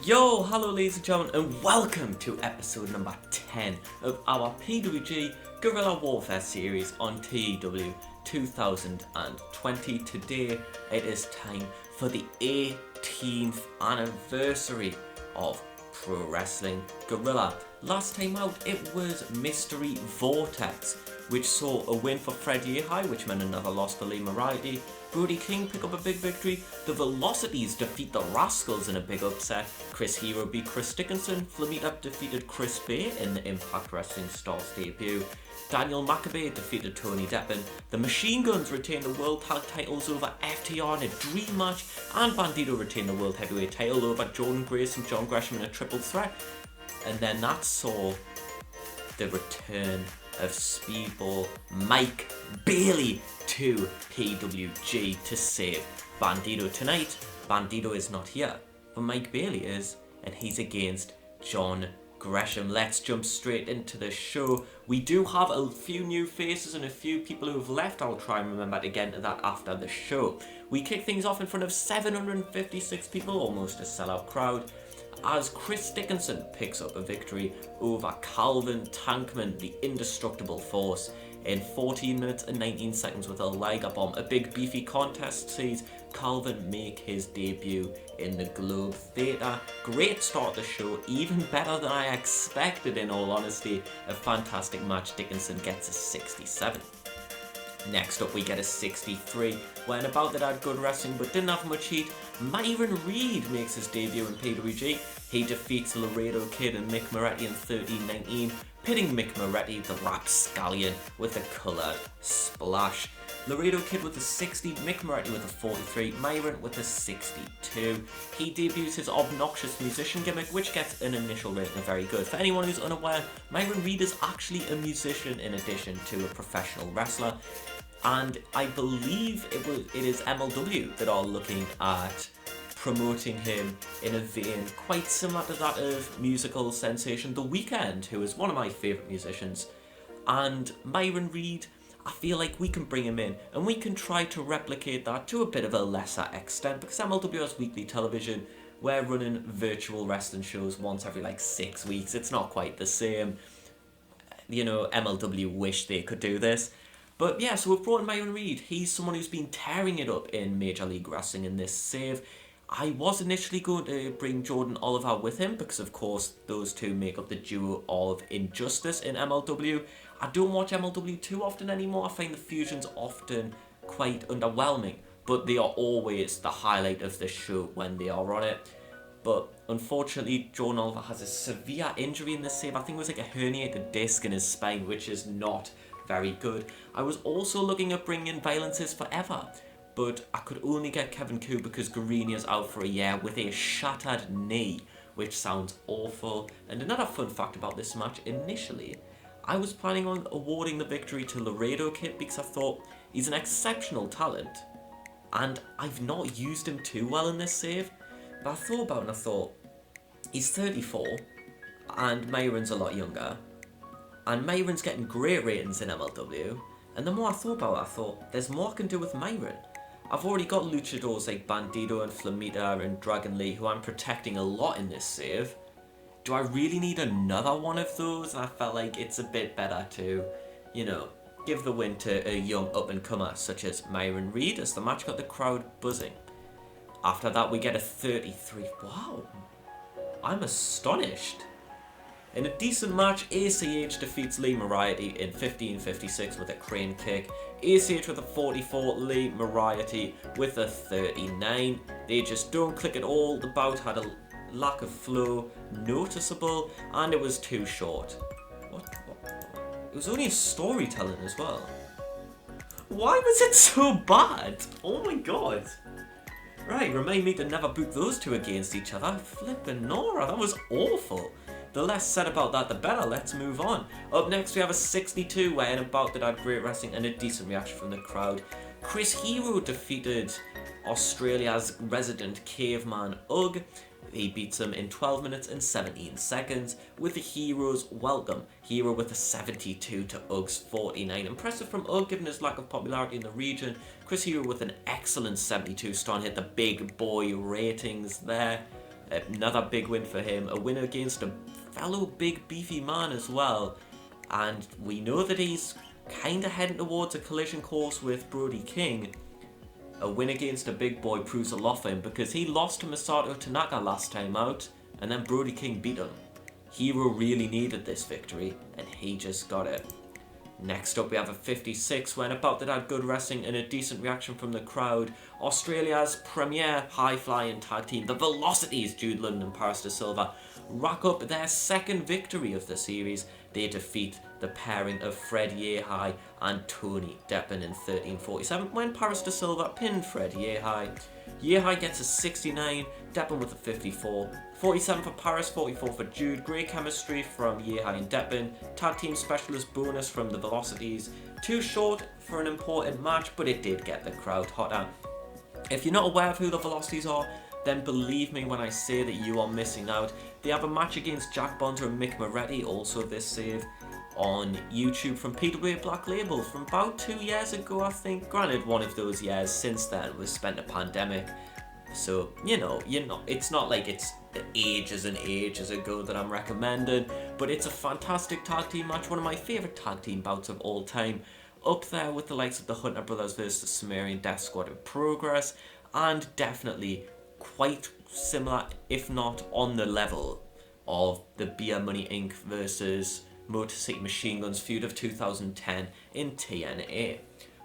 Yo, hello ladies and gentlemen, and welcome to episode number 10 of our PWG Guerrilla Warfare series on TEW 2020. Today it is time for the 18th anniversary of Pro Wrestling Guerrilla. Last time out it was Mystery Vortex, which saw a win for Fred Yehai, which meant another loss for Lee Moriarty. Brody King pick up a big victory. The Velocities defeat the Rascals in a big upset. Chris Hero beat Chris Dickinson. Flamita defeated Chris Bay in the Impact Wrestling Stars debut. Daniel Maccabee defeated Tony Deppen. The Machine Guns retained the World Tag titles over FTR in a dream match. And Bandito retained the World Heavyweight title over Jordan Grace and John Gresham in a triple threat. And then that saw the return of Speedball Mike Bailey to PWG to save Bandito tonight. Bandito is not here, but Mike Bailey is, and he's against John Gresham. Let's jump straight into the show. We do have a few new faces and a few people who have left. I'll try and remember to get into that after the show. We kick things off in front of 756 people, almost a sellout crowd, as Chris Dickinson picks up a victory over Calvin Tankman, the indestructible force, in 14 minutes and 19 seconds with a Liger bomb. A big beefy contest sees Calvin make his debut in the Globe Theatre. Great start to the show, even better than I expected in all honesty. A fantastic match. Dickinson gets a 67. Next up we get a 63, where in about that had good wrestling but didn't have much heat. Myron Reed makes his debut in PWG. He defeats Laredo Kid and Mick Moretti in 13-19, pitting Mick Moretti, the rapscallion, with a coloured splash. Laredo Kid with a 60, Mick Moretti with a 43, Myron with a 62. He debuts his obnoxious musician gimmick, which gets an initial rating of very good. For anyone who's unaware, Myron Reed is actually a musician in addition to a professional wrestler, and I believe it is MLW that are looking at promoting him in a vein quite similar to that of musical sensation The Weeknd, who is one of my favourite musicians. And Myron Reed, I feel like we can bring him in and we can try to replicate that to a bit of a lesser extent, because MLW has weekly television. We're running virtual wrestling shows once every 6 weeks. It's not quite the same. You know, MLW wish they could do this. But yeah, so we've brought in Myron Reed. He's someone who's been tearing it up in Major League Wrestling in this save. I was initially going to bring Jordan Oliver with him because, of course, those two make up the duo of Injustice in MLW. I don't watch MLW too often anymore. I find the fusions often quite underwhelming, but they are always the highlight of the show when they are on it. But unfortunately, Jordan Oliver has a severe injury in this save. I think it was like a herniated disc in his spine, which is not very good. I was also looking at bringing in Violences Forever, but I could only get Kevin Koo because Garinia's out for a year with a shattered knee, which sounds awful. And another fun fact about this match, initially, I was planning on awarding the victory to Laredo Kid because I thought he's an exceptional talent, and I've not used him too well in this save. But I thought about it and I thought, he's 34, and Myron's a lot younger, and Myron's getting great ratings in MLW, and the more I thought about it, I thought, there's more I can do with Myron. I've already got luchadors like Bandito and Flamita and Dragon Lee, who I'm protecting a lot in this save. Do I really need another one of those? And I felt like it's a bit better to, give the win to a young up-and-comer such as Myron Reed, as the match got the crowd buzzing. After that, we get a 33. Wow, I'm astonished. In a decent match, ACH defeats Lee Moriarty in 15:56 with a crane kick. ACH with a 44, Lee Moriarty with a 39. They just don't click at all. The bout had a lack of flow noticeable, and it was too short. What? It was only a storytelling as well. Why was it so bad? Oh my god. Right, remind me to never book those two against each other. Flippin' Nora, that was awful. The less said about that, the better. Let's move on. Up next, we have a 62, where in a bout that had great wrestling and a decent reaction from the crowd, Chris Hero defeated Australia's resident caveman Ugg. He beats him in 12 minutes and 17 seconds with the Hero's welcome. Hero with a 72 to Ugg's 49. Impressive from Ugg given his lack of popularity in the region. Chris Hero with an excellent 72, starting to hit the big boy ratings there. Another big win for him. A win against a fellow big beefy man as well. And we know that he's kind of heading towards a collision course with Brody King. A win against a big boy proves a lot for him because he lost to Masato Tanaka last time out and then Brody King beat him. Hero really needed this victory and he just got it. Next up we have a 56 when about that had good wrestling and a decent reaction from the crowd. Australia's premier high-flying tag team, the Velocities, Jude London and Paris de Silva, rack up their second victory of the series. They defeat the pairing of Fred Yehai and Tony Deppen in 13:47 when Paris de Silva pinned Fred Yehai. Yehai gets a 69, Deppen with a 54, 47 for Paris, 44 for Jude. Great chemistry from Yehai and Deppen. Tag team specialist bonus from the Velocities. Too short for an important match, but it did get the crowd hotter. If you're not aware of who the Velocities are, then believe me when I say that you are missing out. They have a match against Jack Bonser and Mick Moretti, also this save, on YouTube from PWA Black Label from about 2 years ago, I think. Granted, one of those years since then was spent a pandemic. So, you know, it's not like it's ages and ages ago that I'm recommending, but it's a fantastic tag team match, one of my favourite tag team bouts of all time. Up there with the likes of the Hunter Brothers versus the Sumerian Death Squad in Progress, and definitely quite similar, if not on the level, of the Beer Money Inc. versus Motor City Machine Guns feud of 2010 in TNA.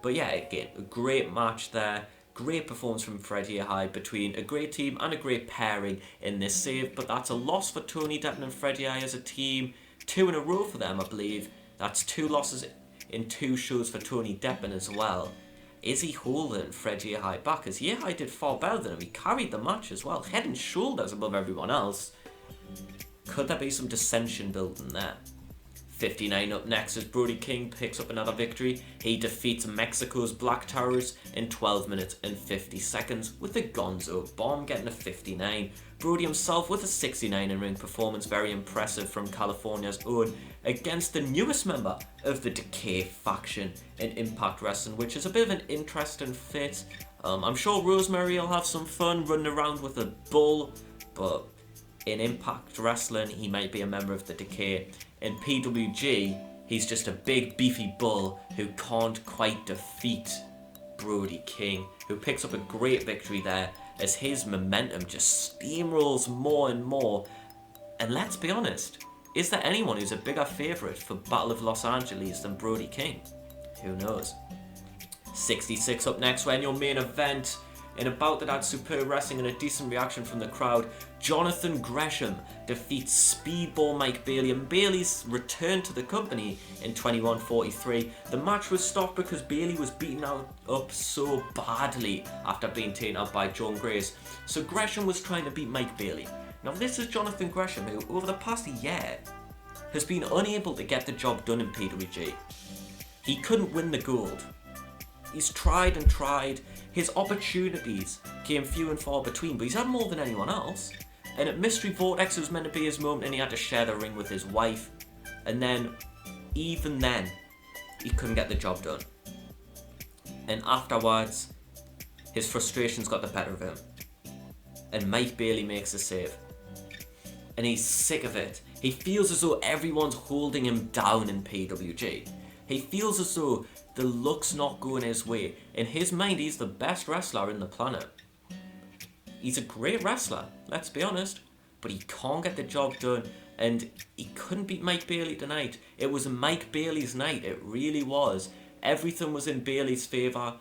But yeah, again, a great match there. Great performance from Freddie High between a great team and a great pairing in this save. But that's a loss for Tony Deppen and Freddie High as a team. 2 in a row for them, I believe. That's 2 losses in 2 shows for Tony Deppen as well. Is he holding Fred Yehai back? As Yehai did far better than him. He carried the match as well, head and shoulders above everyone else. Could there be some dissension building there? 59 up next as Brody King picks up another victory. He defeats Mexico's Black Terrors in 12 minutes and 50 seconds with the Gonzo Bomb getting a 59. Brody himself with a 69 in ring performance, very impressive from California's own, against the newest member of the Decay faction in Impact Wrestling, which is a bit of an interesting fit. I'm sure Rosemary will have some fun running around with a bull, but in Impact Wrestling he might be a member of the Decay. In PWG, he's just a big beefy bull who can't quite defeat Brody King, who picks up a great victory there as his momentum just steamrolls more and more. And let's be honest, is there anyone who's a bigger favourite for Battle of Los Angeles than Brody King? Who knows? 66 up next when your main event, in a bout that had superb wrestling and a decent reaction from the crowd, Jonathan Gresham defeats Speedball Mike Bailey, and Bailey's returned to the company in 21:43. The match was stopped because Bailey was beaten up so badly after being taken out by John Grace. So Gresham was trying to beat Mike Bailey. Now this is Jonathan Gresham, who over the past year has been unable to get the job done in PWG. He couldn't win the gold. He's tried and tried. His opportunities came few and far between, but he's had more than anyone else. And at Mystery Vortex it was meant to be his moment and he had to share the ring with his wife. And then, even then, he couldn't get the job done. And afterwards, his frustrations got the better of him. And Mike Bailey makes a save. And he's sick of it. He feels as though everyone's holding him down in PWG. He feels as though the luck's not going his way. In his mind, he's the best wrestler in the planet. He's a great wrestler, let's be honest, but he can't get the job done, and he couldn't beat Mike Bailey tonight. It was Mike Bailey's night, it really was. Everything was in Bailey's favour.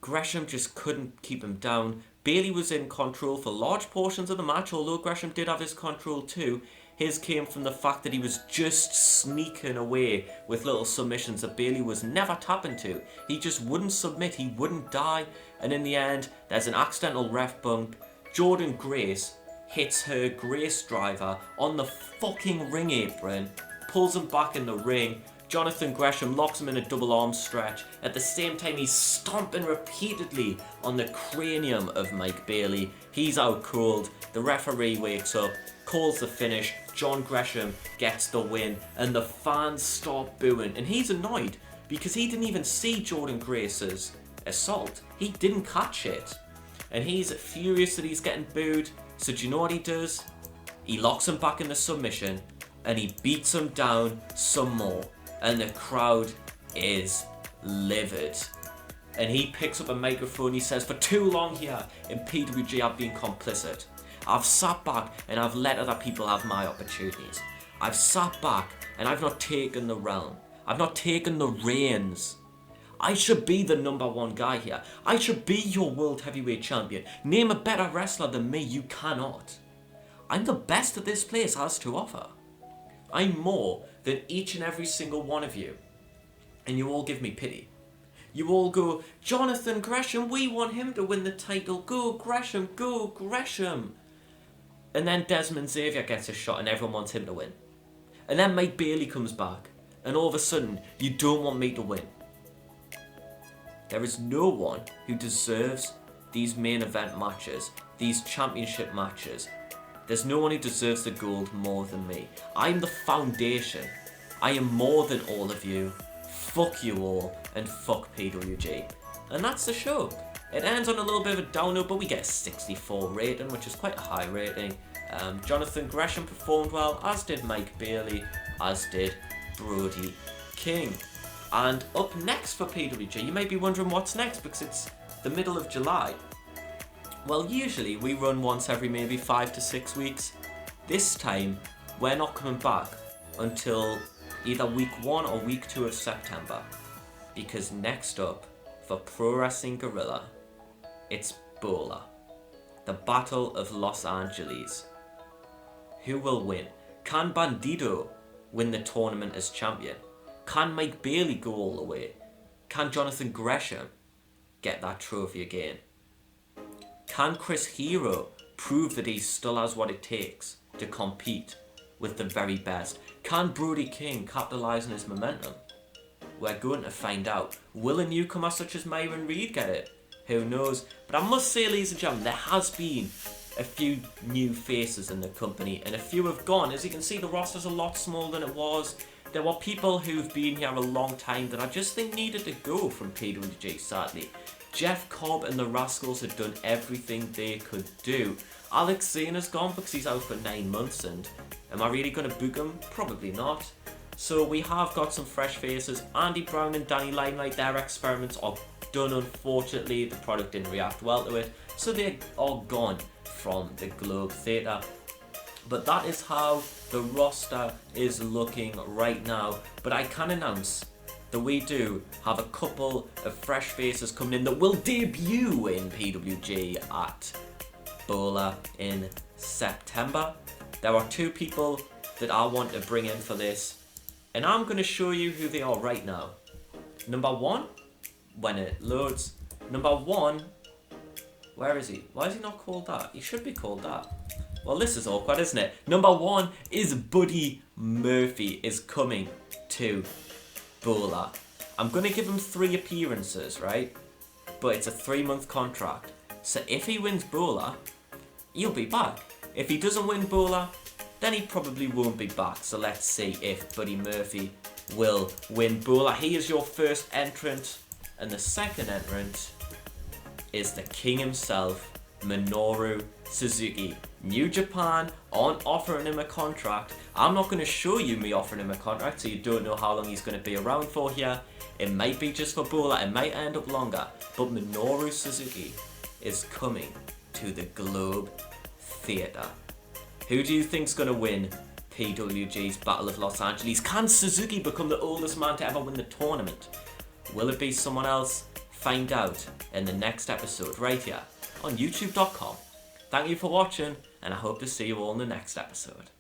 Gresham just couldn't keep him down. Bailey was in control for large portions of the match, although Gresham did have his control too. His came from the fact that he was just sneaking away with little submissions that Bailey was never tapping to. He just wouldn't submit, he wouldn't die, and in the end, there's an accidental ref bump. Jordan Grace hits her Grace driver on the fucking ring apron, pulls him back in the ring. Jonathan Gresham locks him in a double arm stretch. At the same time, he's stomping repeatedly on the cranium of Mike Bailey. He's out cold. The referee wakes up, calls the finish. John Gresham gets the win, and the fans start booing. And he's annoyed because he didn't even see Jordan Grace's assault. He didn't catch it. And he's furious that he's getting booed. So do you know what he does? He locks him back in the submission and he beats him down some more. And the crowd is livid. And he picks up a microphone, he says, for too long here in PWG I've been complicit. I've sat back and I've let other people have my opportunities. I've sat back and I've not taken the realm. I've not taken the reins. I should be the #1 guy here. I should be your world heavyweight champion. Name a better wrestler than me, you cannot. I'm the best that this place has to offer. I'm more than each and every single one of you. And you all give me pity. You all go, Jonathan Gresham, we want him to win the title. Go Gresham, go Gresham. And then Desmond Xavier gets a shot and everyone wants him to win. And then Mike Bailey comes back. And all of a sudden, you don't want me to win. There is no one who deserves these main event matches, these championship matches. There's no one who deserves the gold more than me. I'm the foundation. I am more than all of you. Fuck you all, and fuck PWG. And that's the show. It ends on a little bit of a downer, but we get a 64 rating, which is quite a high rating. Jonathan Gresham performed well, as did Mike Bailey, as did Brody King. And up next for PWG, you may be wondering what's next, because it's the middle of July. Well, usually we run once every maybe 5 to 6 weeks. This time, we're not coming back until either week 1 or week 2 of September. Because next up, for Pro Wrestling Guerrilla, it's BOLA, the Battle of Los Angeles. Who will win? Can Bandido win the tournament as champion? Can Mike Bailey go all the way? Can Jonathan Gresham get that trophy again? Can Chris Hero prove that he still has what it takes to compete with the very best? Can Brody King capitalise on his momentum? We're going to find out. Will a newcomer such as Myron Reed get it? Who knows? But I must say, ladies and gentlemen, there has been a few new faces in the company, and a few have gone. As you can see, the roster's a lot smaller than it was. There were people who've been here a long time that I just think needed to go from PWG, sadly. Jeff Cobb and the Rascals had done everything they could do. Alex Zane's gone because he's out for 9 months, and am I really going to book him? Probably not. So we have got some fresh faces. Andy Brown and Danny Limelight, their experiments are done, unfortunately. The product didn't react well to it, so they're all gone from the Globe Theatre. But that is how the roster is looking right now. But I can announce that we do have a couple of fresh faces coming in that will debut in PWG at BOLA in September. There are 2 people that I want to bring in for this, and I'm going to show you who they are right now. Number 1, when it loads. Number 1, where is he? Why is he not called that? He should be called that. Well, this is awkward, isn't it? Number 1 is Buddy Murphy is coming to BOLA. I'm going to give him 3 appearances, right? But it's a 3-month contract. So if he wins BOLA, he'll be back. If he doesn't win BOLA, then he probably won't be back. So let's see if Buddy Murphy will win BOLA. He is your first entrant. And the second entrant is the king himself, Minoru Suzuki. New Japan aren't offering him a contract. I'm not going to show you me offering him a contract, so you don't know how long he's going to be around for here. It might be just for BOLA, it might end up longer, but Minoru Suzuki is coming to the Globe Theatre. Who do you think's going to win PWG's Battle of Los Angeles? Can Suzuki become the oldest man to ever win the tournament? Will it be someone else? Find out in the next episode right here on youtube.com. Thank you for watching, and I hope to see you all in the next episode.